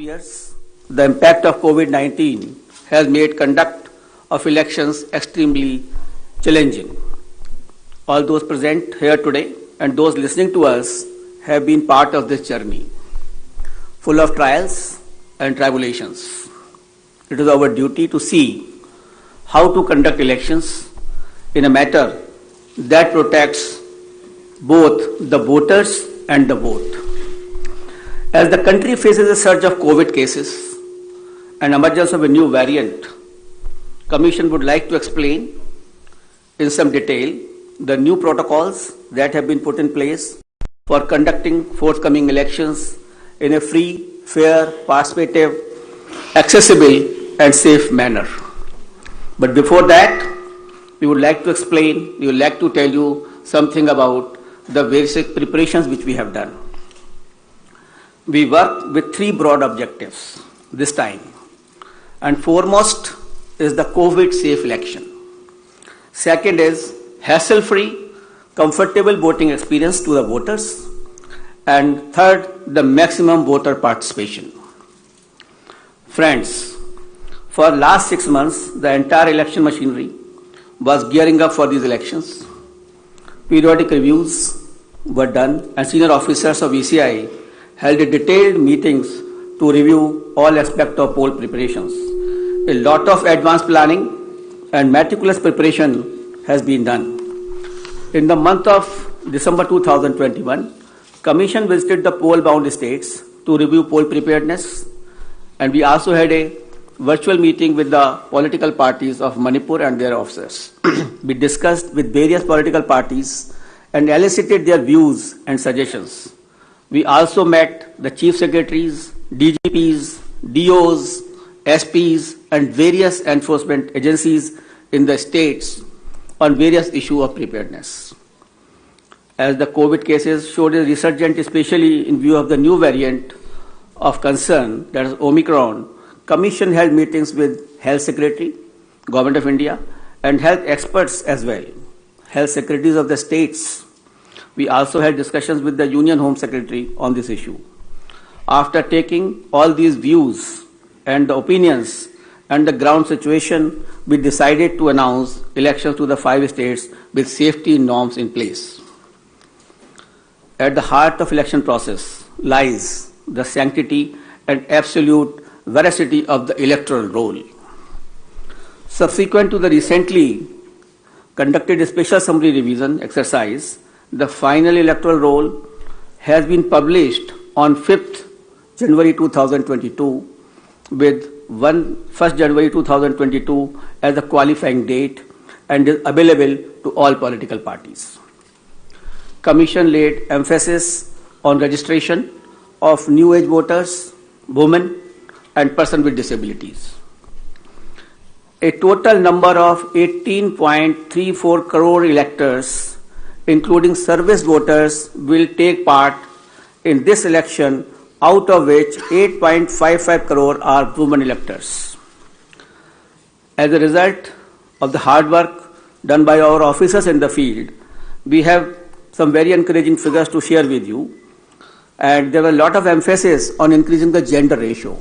years, the impact of COVID-19 has made conduct of elections extremely challenging. All those present here today and those listening to us have been part of this journey, full of trials and tribulations. It is our duty to see how to conduct elections in a manner that protects both the voters and the vote. As the country faces a surge of COVID cases and emergence of a new variant, Commission would like to explain in some detail the new protocols that have been put in place for conducting forthcoming elections in a free, fair, participative, accessible and safe manner. But before that, we would like to tell you something about the basic preparations which we have done. We work with three broad objectives this time, and foremost is the COVID-safe election. Second is hassle-free, comfortable voting experience to the voters, and third, the maximum voter participation. Friends, for last 6 months, the entire election machinery was gearing up for these elections. Periodic reviews were done, and senior officers of ECI held detailed meetings to review all aspects of poll preparations. A lot of advanced planning and meticulous preparation has been done. In the month of December 2021, Commission visited the poll-bound states to review poll preparedness, and we also had a virtual meeting with the political parties of Manipur and their officers. We discussed with various political parties and elicited their views and suggestions. We also met the chief secretaries, DGPs, DOs, SPs, and various enforcement agencies in the states on various issues of preparedness. As the COVID cases showed a resurgence, especially in view of the new variant of concern, that is Omicron, Commission held meetings with Health Secretary, Government of India, and health experts as well, health secretaries of the states. We also had discussions with the Union Home Secretary on this issue. After taking all these views and the opinions and the ground situation, we decided to announce elections to the 5 states with safety norms in place. At the heart of election process lies the sanctity and absolute veracity of the electoral roll. Subsequent to the recently conducted special summary revision exercise, the final electoral roll has been published on 5th January 2022 with 1st January 2022 as the qualifying date and is available to all political parties. Commission laid emphasis on registration of new age voters, women, and persons with disabilities. A total number of 18.34 crore electors, including service voters, will take part in this election, out of which 8.55 crore are women electors. As a result of the hard work done by our officers in the field, we have some very encouraging figures to share with you, and there was a lot of emphasis on increasing the gender ratio.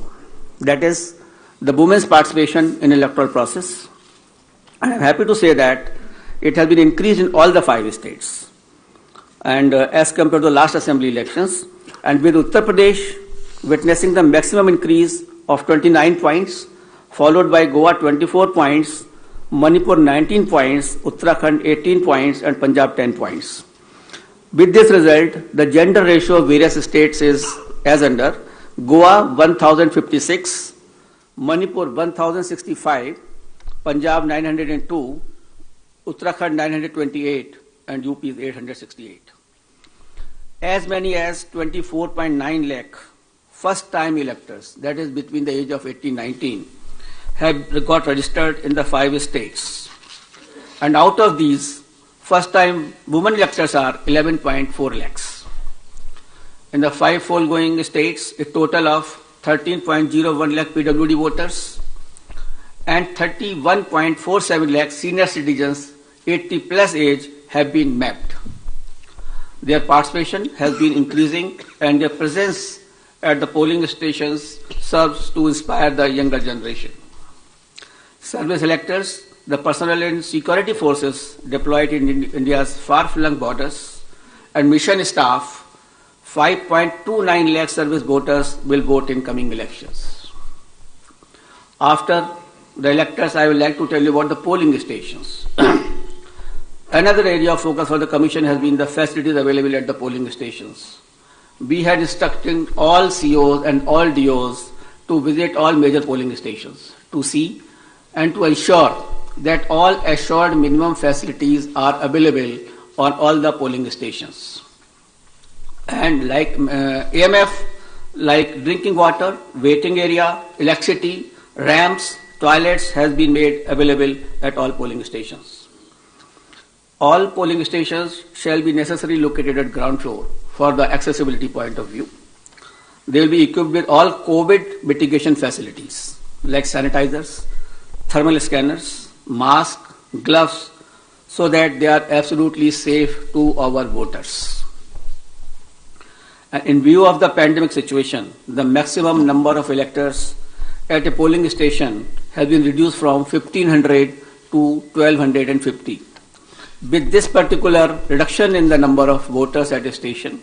That is, the women's participation in electoral process. And I'm happy to say that it has been increased in all the 5 states. And as compared to the last assembly elections, and with Uttar Pradesh witnessing the maximum increase of 29 points, followed by Goa 24 points, Manipur 19 points, Uttarakhand 18 points, and Punjab 10 points. With this result, the gender ratio of various states is as under: Goa 1056, Manipur 1065, Punjab 902, Uttarakhand 928, and UP is 868. As many as 24.9 lakh first-time electors, that is between the age of 18-19, have got registered in the 5 states. And out of these, first-time women electors are 11.4 lakhs. In the 5 foregoing states, a total of 13.01 lakh PWD voters and 31.47 lakh senior citizens 80 plus age have been mapped. Their participation has been increasing and their presence at the polling stations serves to inspire the younger generation. Service electors, the personnel and security forces deployed in India's far-flung borders, and mission staff, 5.29 lakh service voters will vote in coming elections. After the electors, I would like to tell you about the polling stations. Another area of focus for the Commission has been the facilities available at the polling stations. We had instructed all COs and all DOs to visit all major polling stations to see and to ensure that all assured minimum facilities are available on all the polling stations. And like AMF, like drinking water, waiting area, electricity, ramps, toilets has been made available at all polling stations. All polling stations shall be necessarily located at ground floor for the accessibility point of view. They will be equipped with all COVID mitigation facilities like sanitizers, thermal scanners, masks, gloves, so that they are absolutely safe to our voters. And in view of the pandemic situation, the maximum number of electors at a polling station has been reduced from 1,500 to 1,250. With this particular reduction in the number of voters at a station,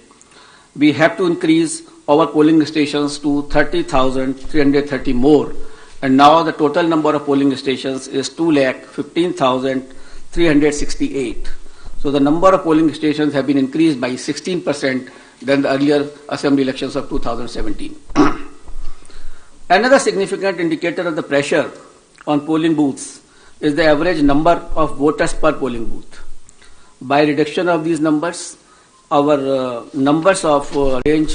we have to increase our polling stations to 30,330 more. And now the total number of polling stations is 2,15,368. So the number of polling stations have been increased by 16% than the earlier assembly elections of 2017. Another significant indicator of the pressure on polling booths is the average number of voters per polling booth. By reduction of these numbers, our numbers of range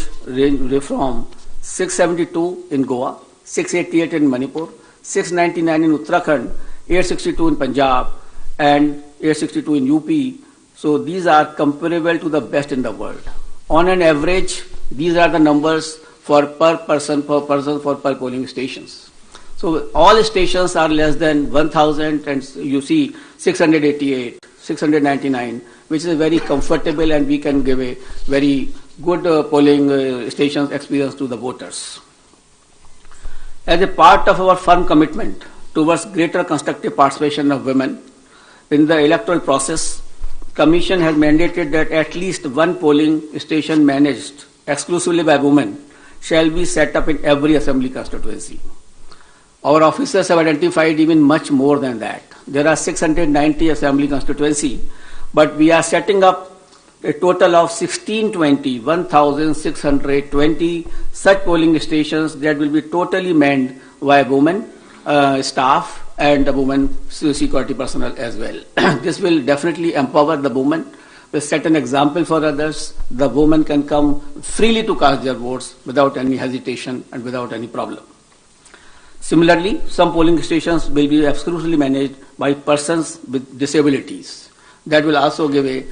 from 672 in Goa, 688 in Manipur, 699 in Uttarakhand, 862 in Punjab, and 862 in UP. So these are comparable to the best in the world. On an average, these are the numbers for per person for polling stations. So all stations are less than 1,000, and you see 688, 699, which is very comfortable, and we can give a very good polling stations experience to the voters. As a part of our firm commitment towards greater constructive participation of women in the electoral process, Commission has mandated that at least one polling station managed exclusively by women shall be set up in every assembly constituency. Our officers have identified even much more than that. There are 690 assembly constituency, but we are setting up a total of 1,620 such polling stations that will be totally manned by women staff and the women security personnel as well. This will definitely empower the women, will set an example for others. The women can come freely to cast their votes without any hesitation and without any problem. Similarly, some polling stations will be exclusively managed by persons with disabilities. That will also give a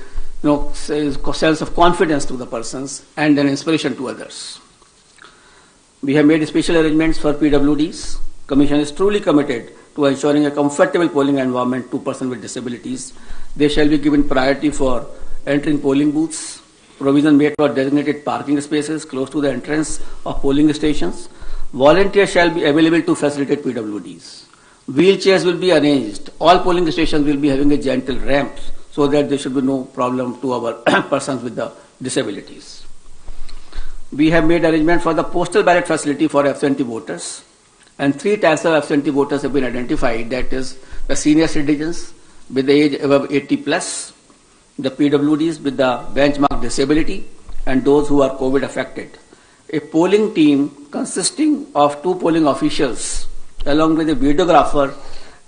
sense of confidence to the persons and an inspiration to others. We have made special arrangements for PWDs. Commission is truly committed to ensuring a comfortable polling environment to persons with disabilities. They shall be given priority for entering polling booths, provision made for designated parking spaces close to the entrance of polling stations. Volunteers shall be available to facilitate PWDs. Wheelchairs will be arranged. All polling stations will be having a gentle ramp so that there should be no problem to our persons with the disabilities. We have made arrangement for the postal ballot facility for absentee voters, and 3 types of absentee voters have been identified. That is the senior citizens with the age above 80 plus, the PWDs with the benchmark disability, and those who are COVID affected. A polling team consisting of 2 polling officials along with a videographer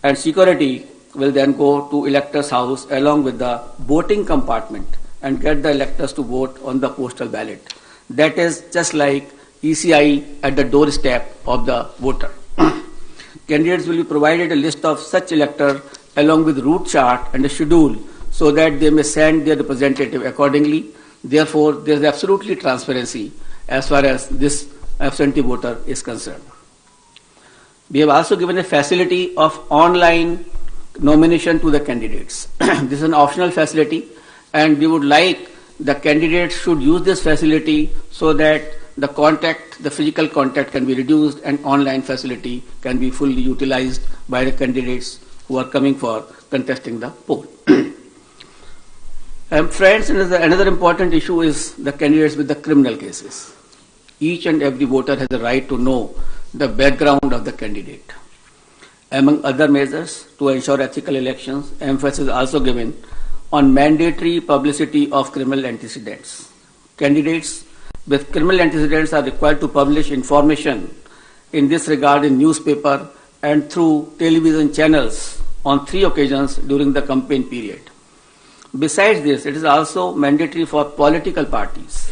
and security will then go to electors' house along with the voting compartment and get the electors to vote on the postal ballot. That is just like ECI at the doorstep of the voter. Candidates will be provided a list of such electors along with route chart and a schedule so that they may send their representative accordingly. Therefore, there is absolutely transparency as far as this absentee voter is concerned. We have also given a facility of online nomination to the candidates. This is an optional facility, and we would like the candidates should use this facility so that the physical contact can be reduced and online facility can be fully utilized by the candidates who are coming for contesting the poll. Friends, another important issue is the candidates with the criminal cases. Each and every voter has a right to know the background of the candidate. Among other measures to ensure ethical elections, emphasis is also given on mandatory publicity of criminal antecedents. Candidates with criminal antecedents are required to publish information in this regard in newspaper and through television channels on 3 occasions during the campaign period. Besides this, it is also mandatory for political parties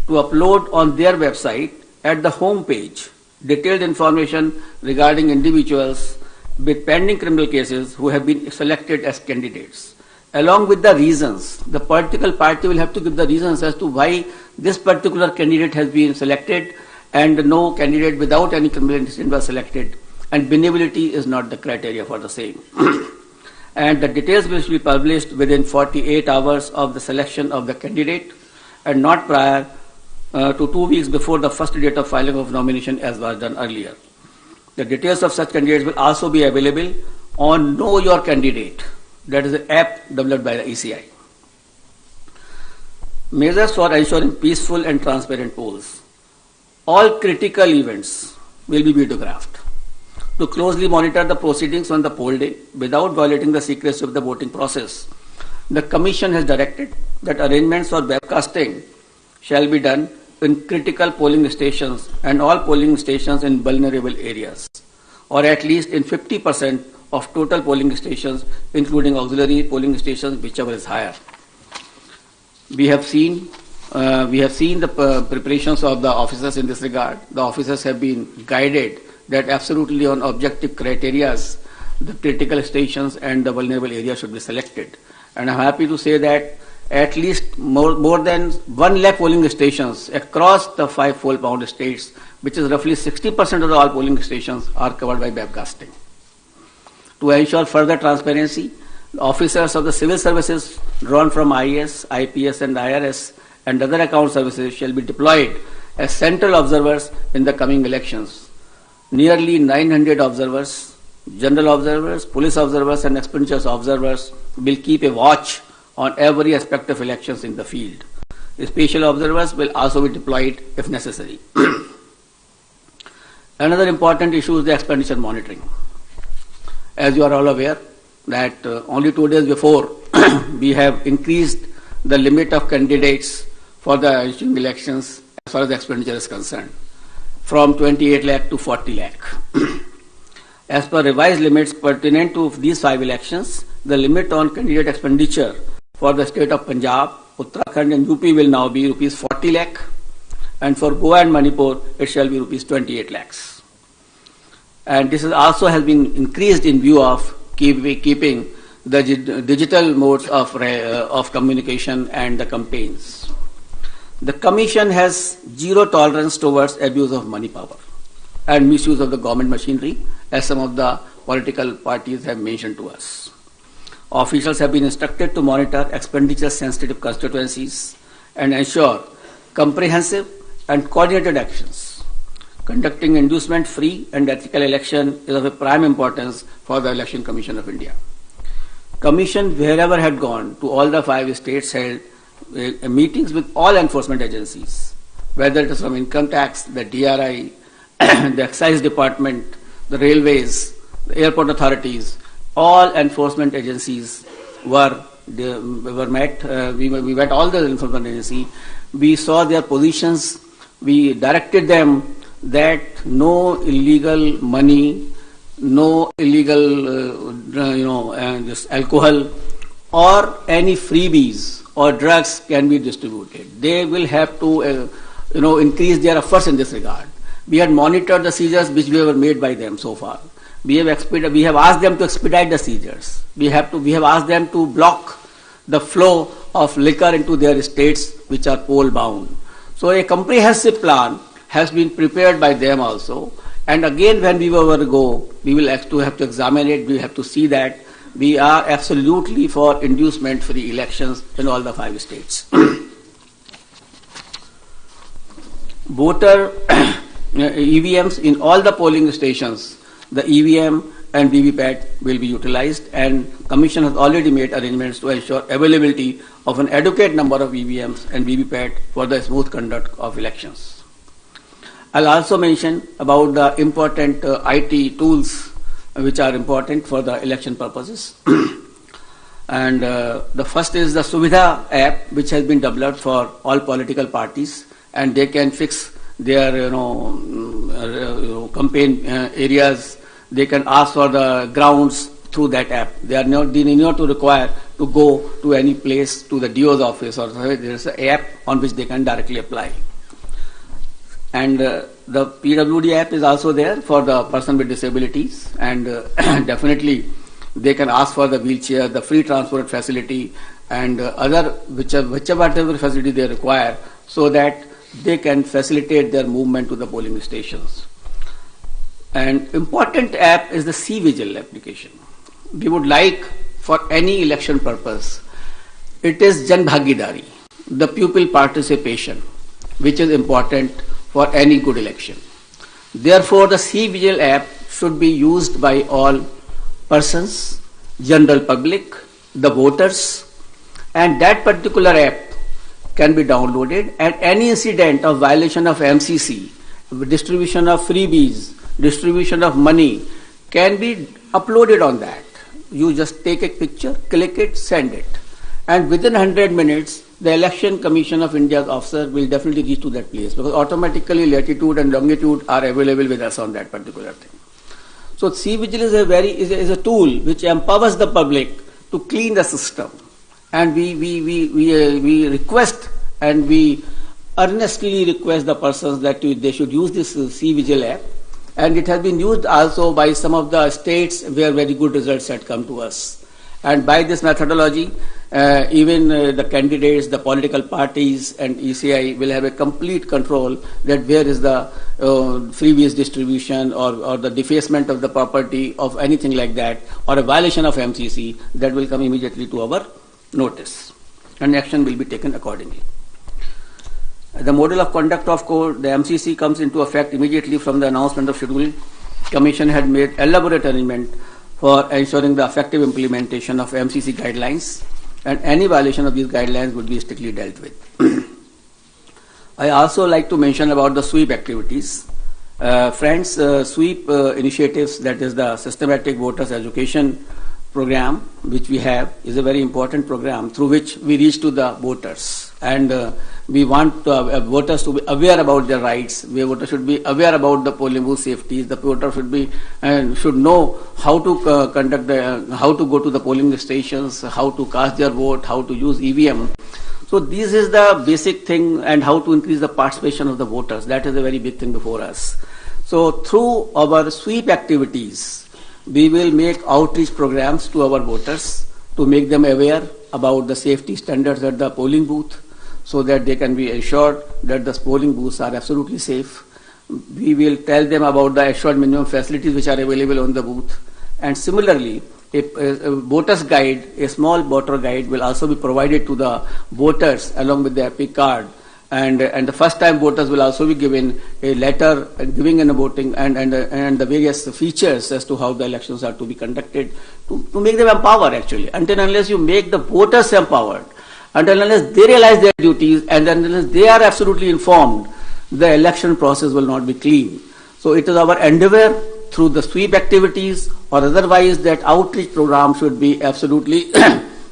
to upload on their website at the home page detailed information regarding individuals with pending criminal cases who have been selected as candidates. Along with the reasons, the political party will have to give the reasons as to why this particular candidate has been selected and no candidate without any criminal antecedent was selected, and winnability is not the criteria for the same. And the details will be published within 48 hours of the selection of the candidate and not prior to 2 weeks before the first date of filing of nomination as was done earlier. The details of such candidates will also be available on Know Your Candidate, that is the app developed by the ECI. Measures for ensuring peaceful and transparent polls. All critical events will be videographed to closely monitor the proceedings on the poll day without violating the secrecy of the voting process. The Commission has directed that arrangements for webcasting shall be done in critical polling stations and all polling stations in vulnerable areas, or at least in 50% of total polling stations, including auxiliary polling stations, whichever is higher. We have seen the preparations of the officers in this regard. The officers have been guided that absolutely on objective criteria, the critical stations and the vulnerable areas should be selected. And I'm happy to say that at least more than 1 lakh polling stations across the 5 full-pound states, which is roughly 60% of all polling stations, are covered by webcasting. To ensure further transparency, officers of the civil services drawn from IAS, IPS and IRS and other account services shall be deployed as central observers in the coming elections. Nearly 900 observers, general observers, police observers and expenditures observers will keep a watch on every aspect of elections in the field. Special observers will also be deployed if necessary. Another important issue is the expenditure monitoring. As you are all aware that only 2 days before we have increased the limit of candidates for the ensuing elections as far as the expenditure is concerned from 28 lakh to 40 lakh. As per revised limits pertinent to these 5 elections, the limit on candidate expenditure for the state of Punjab, Uttarakhand and UP will now be rupees 40 lakh, and for Goa and Manipur it shall be rupees 28 lakhs. And this also has been increased in view of keeping the digital modes of communication and the campaigns. The Commission has zero tolerance towards abuse of money power and misuse of the government machinery, as some of the political parties have mentioned to us. Officials have been instructed to monitor expenditure-sensitive constituencies and ensure comprehensive and coordinated actions. Conducting inducement-free and ethical election is of a prime importance for the Election Commission of India. Commission, wherever had gone to all the 5 states, held meetings with all enforcement agencies, whether it is from income tax, the DRI, the excise department, the railways, the airport authorities. All enforcement agencies were met. We met all the enforcement agencies. We saw their positions. We directed them that no illegal money, no illegal, this alcohol or any freebies or drugs can be distributed. They will have to, increase their efforts in this regard. We had monitored the seizures which were made by them so far. We have asked them to expedite the seizures. We have asked them to block the flow of liquor into their states which are poll bound. So a comprehensive plan has been prepared by them also. And again, when we will go, we will have to examine it. We have to see that we are absolutely for inducement-free elections in all the 5 states. voter EVMs in all the polling stations, the EVM and VVPAT will be utilized, and Commission has already made arrangements to ensure availability of an adequate number of EVMs and VVPAT for the smooth conduct of elections. I'll also mention about the important IT tools which are important for the election purposes. And the first is the Suvidha app, which has been developed for all political parties, and they can fix their campaign areas. They can ask for the grounds through that app. They need not to require to go to any place, to the DO's office, or there is an app on which they can directly apply. And the PWD app is also there for the person with disabilities, and definitely they can ask for the wheelchair, the free transport facility, and other whichever facility they require, so that they can facilitate their movement to the polling stations. An important app is the C-Vigil application. We would like, for any election purpose, it is Jan Bhagidari, the pupil participation, which is important for any good election. Therefore, the C-Vigil app should be used by all persons, general public, the voters, and that particular app can be downloaded, and any incident of violation of MCC, distribution of freebies, distribution of money can be uploaded on that. You just take a picture, click it, send it, and within 100 minutes the Election Commission of India's officer will definitely reach to that place, because automatically latitude and longitude are available with us on that particular thing. So C-Vigil is a tool which empowers the public to clean the system, and we request and we earnestly request the persons that they should use this C-Vigil app, and it has been used also by some of the states where very good results had come to us. And by this methodology, even the candidates, the political parties and ECI will have a complete control that where is the freebies distribution or the defacement of the property of anything like that, or a violation of MCC, that will come immediately to our notice, and action will be taken accordingly. The model of conduct of court, the MCC, comes into effect immediately from the announcement of schedule. Commission had made elaborate arrangement for ensuring the effective implementation of MCC guidelines, and any violation of these guidelines would be strictly dealt with. I also like to mention about the sweep activities. Friends, sweep initiatives, that is the systematic voters education program which we have, is a very important program through which we reach to the voters, and we want voters to be aware about their rights. Voters should be aware about the polling booth safety. The voter should know how to how to go to the polling stations, how to cast their vote, how to use EVM. So this is the basic thing, and how to increase the participation of the voters. That is a very big thing before us. So through our sweep activities, we will make outreach programs to our voters to make them aware about the safety standards at the polling booth, so that they can be assured that the polling booths are absolutely safe. We will tell them about the assured minimum facilities which are available on the booth. And similarly, a voter's guide, a small voter guide, will also be provided to the voters along with the EPIC card. And the first time voters will also be given a letter giving in a voting and the various features as to how the elections are to be conducted, to make them empowered actually. Until and unless you make the voters empowered, until and unless they realize their duties, and unless they are absolutely informed, the election process will not be clean. So it is our endeavor through the sweep activities or otherwise that outreach program should be absolutely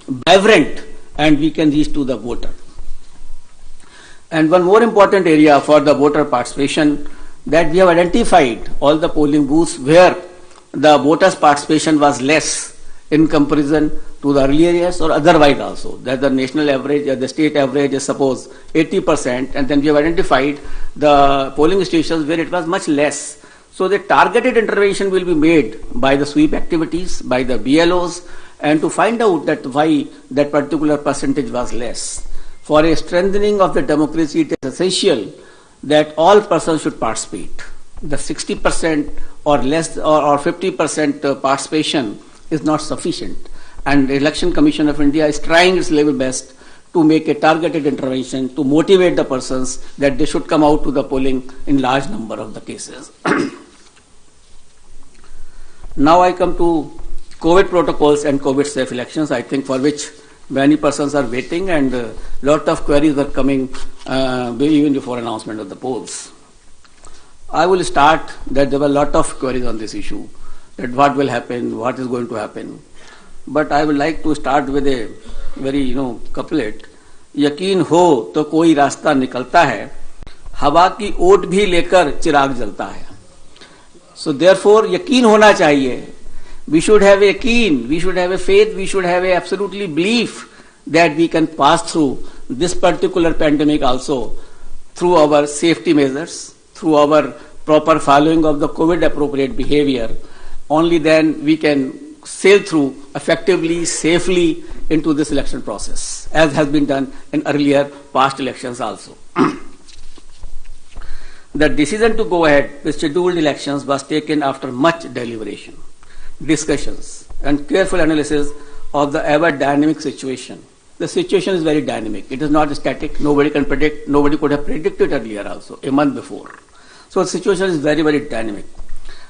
vibrant and we can reach to the voter. And one more important area for the voter participation, that we have identified all the polling booths where the voters' participation was less in comparison to the earlier years or otherwise also. That the national average or the state average is suppose 80%, and then we have identified the polling stations where it was much less. So the targeted intervention will be made by the sweep activities, by the BLOs, and to find out that why that particular percentage was less. For a strengthening of the democracy, it is essential that all persons should participate. The 60% or less or 50% participation is not sufficient, and the Election Commission of India is trying its level best to make a targeted intervention to motivate the persons that they should come out to the polling in large number of the cases. Now I come to COVID protocols and COVID safe elections, I think, for which many persons are waiting, and a lot of queries are coming even before announcement of the polls. I will start that there were a lot of queries on this issue, that what will happen, what is going to happen. But I would like to start with a very couplet. यकीन हो तो कोई रास्ता निकलता है, हवा की ओट भी लेकर चिराग जलता है. So therefore यकीन होना चाहिए. We should have a yaqeen, we should have a faith, we should have a absolutely belief that we can pass through this particular pandemic also through our safety measures, through our proper following of the COVID appropriate behavior. Only then we can sail through effectively, safely into this election process, as has been done in earlier past elections also. The decision to go ahead with scheduled elections was taken after much deliberation, discussions, and careful analysis of the ever dynamic situation. The situation is very dynamic. It is not static. Nobody can predict. Nobody could have predicted earlier also, a month before. So the situation is very, very dynamic.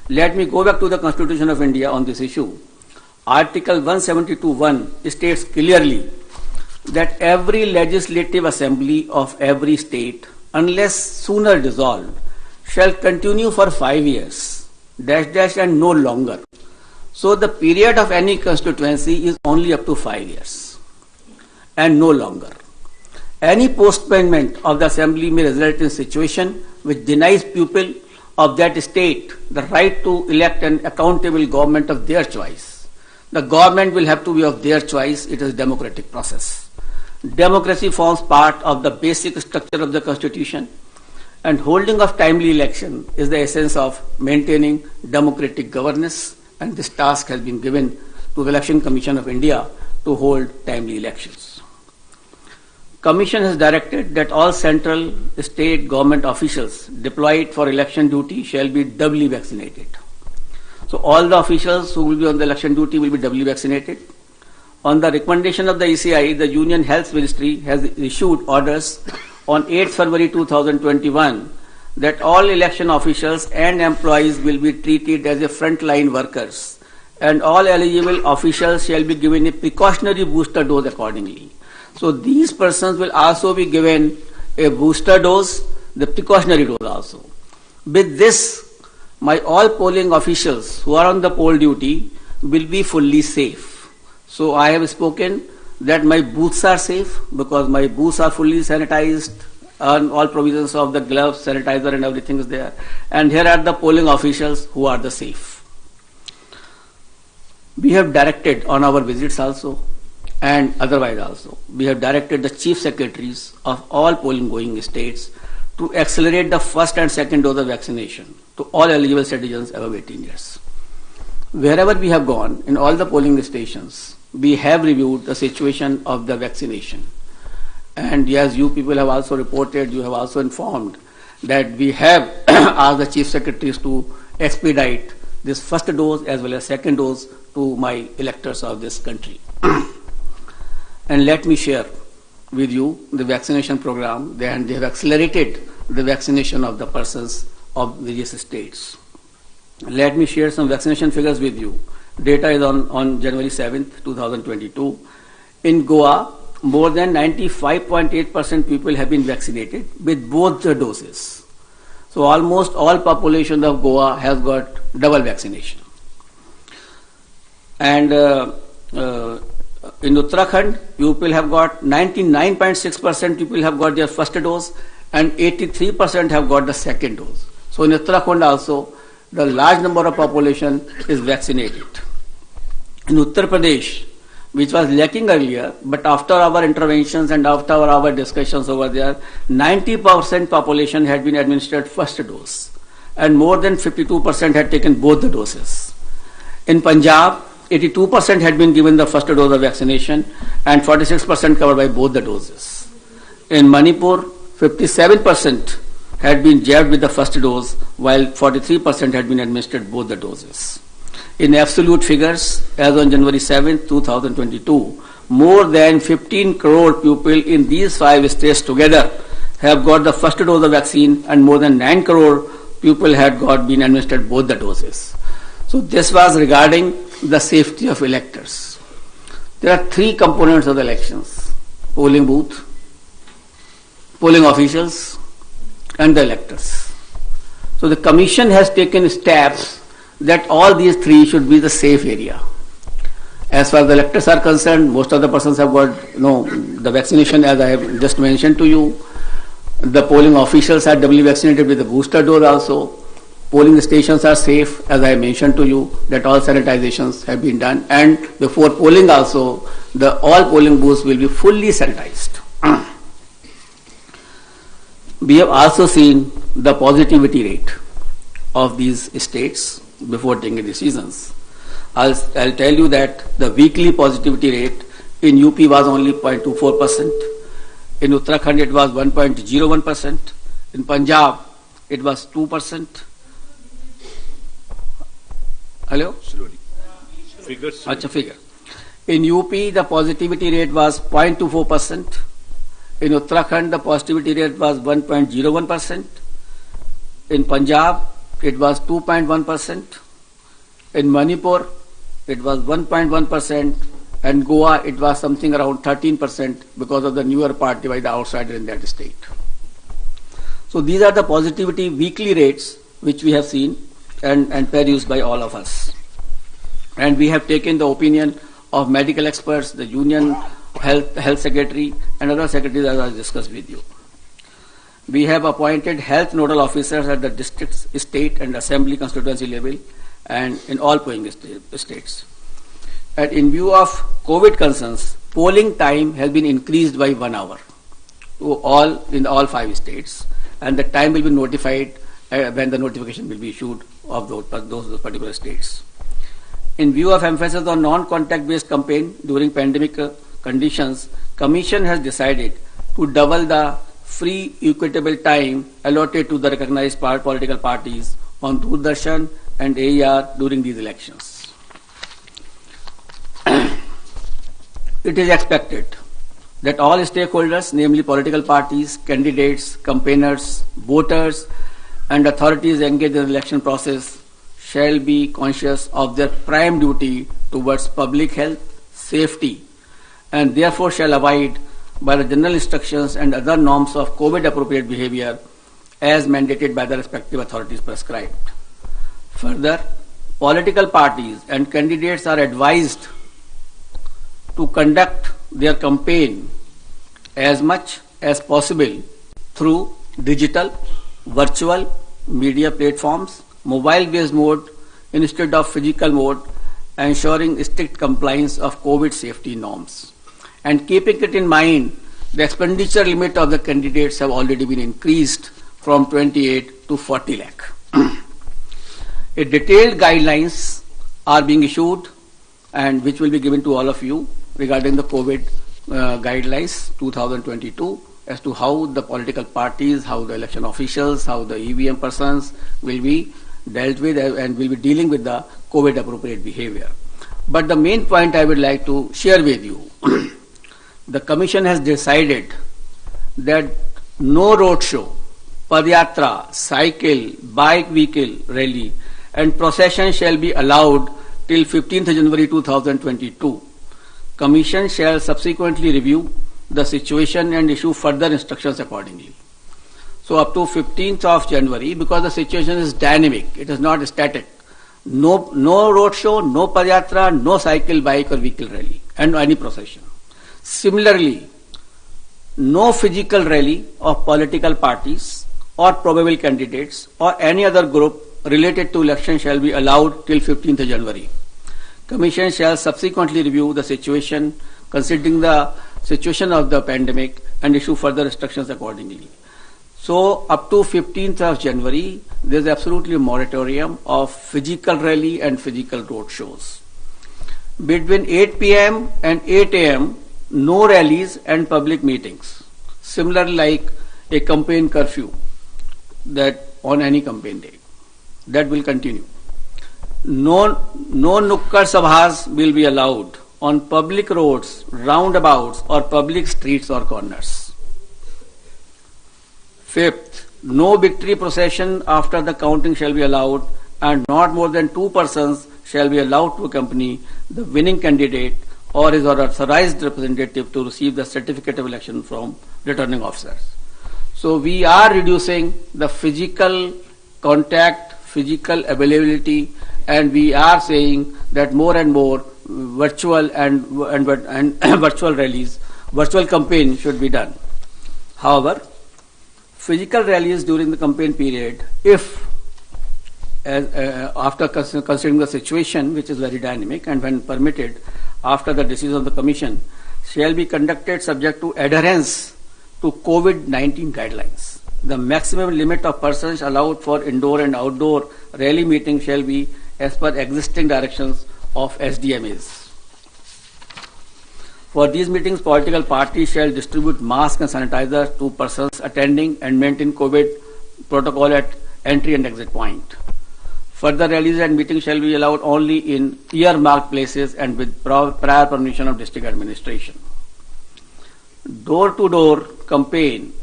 Let me go back to the Constitution of India on this issue. Article 172(1) states clearly that every legislative assembly of every state, unless sooner dissolved, shall continue for 5 years, and no longer. So the period of any constituency is only up to 5 years and no longer. Any postponement of the assembly may result in a situation which denies people of that state the right to elect an accountable government of their choice. The government will have to be of their choice. It is a democratic process. Democracy forms part of the basic structure of the Constitution, and holding of timely election is the essence of maintaining democratic governance, and this task has been given to the Election Commission of India to hold timely elections. Commission has directed that all central state government officials deployed for election duty shall be doubly vaccinated. So all the officials who will be on the election duty will be doubly vaccinated. On the recommendation of the ECI, the Union Health Ministry has issued orders on 8th February 2021 that all election officials and employees will be treated as a frontline workers, and all eligible officials shall be given a precautionary booster dose accordingly. So these persons will also be given a booster dose, the precautionary dose also. With this, all polling officials who are on the poll duty will be fully safe. So I have spoken that my booths are safe because my booths are fully sanitized, and all provisions of the gloves, sanitizer and everything is there. And here are the polling officials who are the safe. We have directed on our visits also and otherwise also, we have directed the chief secretaries of all polling going states to accelerate the first and second dose of vaccination to all eligible citizens above 18 years. Wherever we have gone, in all the polling stations, we have reviewed the situation of the vaccination. And as you people have also reported, you have also informed that we have asked the chief secretaries to expedite this first dose as well as second dose to my electors of this country. And let me share with you the vaccination program, and they have accelerated the vaccination of the persons of various states. Let me share some vaccination figures with you. Data is on January 7th, 2022. In Goa, more than 95.8% people have been vaccinated with both the doses. So almost all population of Goa has got double vaccination. And in Uttarakhand, people have got 99.6% people have got their first dose and 83% have got the second dose. So in Uttarakhand also, the large number of population is vaccinated. In Uttar Pradesh, which was lacking earlier, but after our interventions and after our discussions over there, 90% population had been administered first dose and more than 52% had taken both the doses. In Punjab, 82% had been given the first dose of vaccination and 46% covered by both the doses. In Manipur, 57% had been jabbed with the first dose while 43% had been administered both the doses. In absolute figures, as on January 7, 2022, more than 15 crore people in these 5 states together have got the first dose of vaccine, and more than 9 crore people had been administered both the doses. So this was regarding the safety of electors. There are 3 components of the elections: polling booth, polling officials, and the electors. So the Commission has taken steps that all these 3 should be the safe area. As far as the electors are concerned, most of the persons have got the vaccination, as I have just mentioned to you. The polling officials are doubly vaccinated with the booster dose also. Polling stations are safe, as I mentioned to you, that all sanitizations have been done. And before polling also, all polling booths will be fully sanitized. We have also seen the positivity rate of these states before taking decisions. I'll tell you that the weekly positivity rate in UP was only 0.24%. In Uttarakhand it was 1.01%. In Punjab it was 2%. Hello? Slowly. Figures. Figure. In UP the positivity rate was 0.24%. In Uttarakhand the positivity rate was 1.01%. In Punjab it was 2.1%. In Manipur it was 1.1%, and Goa it was something around 13% because of the newer party by the outsider in that state. So these are the positivity weekly rates which we have seen and produced by all of us. And we have taken the opinion of medical experts, the Union Health Secretary and other secretaries, as I discussed with you. We have appointed health nodal officers at the district, state and assembly constituency level and in all polling states. And in view of COVID concerns, polling time has been increased by 1 hour in all 5 states, and the time will be notified when the notification will be issued of those particular states. In view of emphasis on non-contact based campaign during pandemic conditions, Commission has decided to double the free equitable time allotted to the recognized political parties on Doordarshan and AER during these elections. It is expected that all stakeholders, namely political parties, candidates, campaigners, voters, and authorities engaged in the election process, shall be conscious of their prime duty towards public health, safety, and therefore shall abide by the general instructions and other norms of COVID-appropriate behavior as mandated by the respective authorities prescribed. Further, political parties and candidates are advised to conduct their campaign as much as possible through digital, virtual, media platforms, mobile-based mode instead of physical mode, ensuring strict compliance of COVID safety norms. And keeping it in mind, the expenditure limit of the candidates have already been increased from 28 to 40 lakh. A detailed guidelines are being issued and which will be given to all of you regarding the COVID guidelines 2022 as to how the political parties, how the election officials, how the EVM persons will be dealt with and will be dealing with the COVID appropriate behavior. But the main point I would like to share with you, the Commission has decided that no roadshow, padyatra, cycle, bike vehicle rally and procession shall be allowed till 15th January 2022. Commission shall subsequently review the situation and issue further instructions accordingly. So up to 15th of January, because the situation is dynamic, it is not static. No roadshow, no padyatra, no cycle, bike or vehicle rally and any procession. Similarly, no physical rally of political parties or probable candidates or any other group related to election shall be allowed till 15th January. Commission shall subsequently review the situation considering the situation of the pandemic and issue further instructions accordingly. So up to 15th of January, there is absolutely a moratorium of physical rally and physical road shows. Between 8 p.m. and 8 a.m., no rallies and public meetings. Similarly, like a campaign curfew that on any campaign day. That will continue. No nukkad sabhas will be allowed on public roads, roundabouts, or public streets or corners. Fifth, no victory procession after the counting shall be allowed, and not more than 2 persons shall be allowed to accompany the winning candidate or his or authorized representative to receive the certificate of election from returning officers. So we are reducing the physical contact, physical availability, and we are saying that more and more virtual and virtual rallies, virtual campaign should be done. However, physical rallies during the campaign period, if after considering the situation, which is very dynamic, and when permitted after the decision of the Commission, shall be conducted subject to adherence to COVID-19 guidelines. The maximum limit of persons allowed for indoor and outdoor rally meeting shall be as per existing directions of SDMAs. For these meetings, political parties shall distribute masks and sanitizers to persons attending and maintain COVID protocol at entry and exit point. Further rallies and meetings shall be allowed only in earmarked places and with prior permission of district administration. Door-to-door campaign,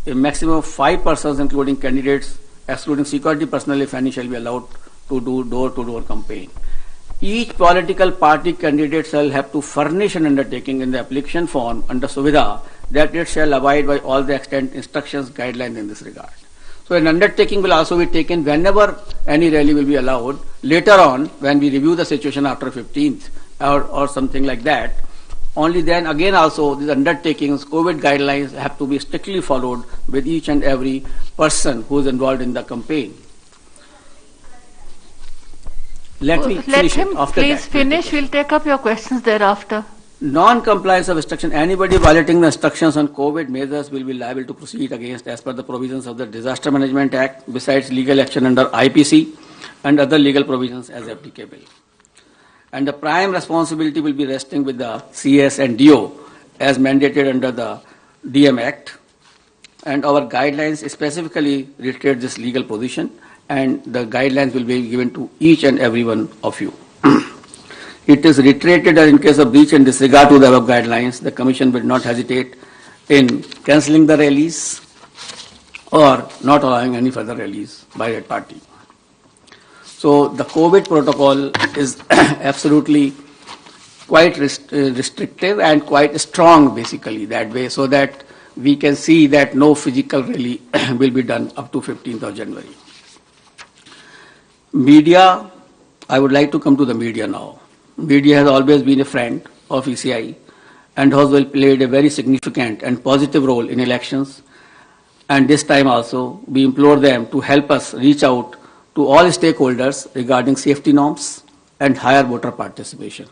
a maximum of 5 persons including candidates, excluding security personnel if any, shall be allowed to do door-to-door campaign. Each political party candidate shall have to furnish an undertaking in the application form under Suvidha that it shall abide by all the extant instructions, guidelines in this regard. So an undertaking will also be taken whenever any rally will be allowed. Later on, when we review the situation after 15th or something like that, only then again also these undertakings, COVID guidelines have to be strictly followed with each and every person who is involved in the campaign. Let me finish him after please that. finish. We'll take up your questions thereafter. Non-compliance of instruction. Anybody violating the instructions on COVID measures will be liable to proceed against as per the provisions of the Disaster Management Act, besides legal action under IPC and other legal provisions as applicable. And the prime responsibility will be resting with the CS and DO as mandated under the DM Act. And our guidelines specifically reiterate this legal position, and the guidelines will be given to each and every one of you. It is reiterated that in case of breach and disregard to the above guidelines, the Commission will not hesitate in cancelling the rallies or not allowing any further rallies by that party. So the COVID protocol is absolutely quite restrictive and quite strong basically that way, so that we can see that no physical rally will be done up to 15th of January. Media, I would like to come to the media now. Media has always been a friend of ECI and has played a very significant and positive role in elections. And this time also, we implore them to help us reach out to all stakeholders regarding safety norms and higher voter participation.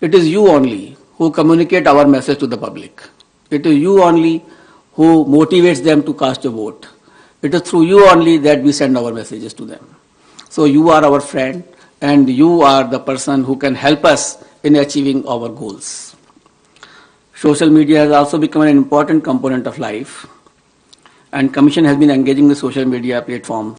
It is you only who communicate our message to the public. It is you only who motivates them to cast a vote. It is through you only that we send our messages to them. So you are our friend, and you are the person who can help us in achieving our goals. Social media has also become an important component of life, and Commission has been engaging with social media platforms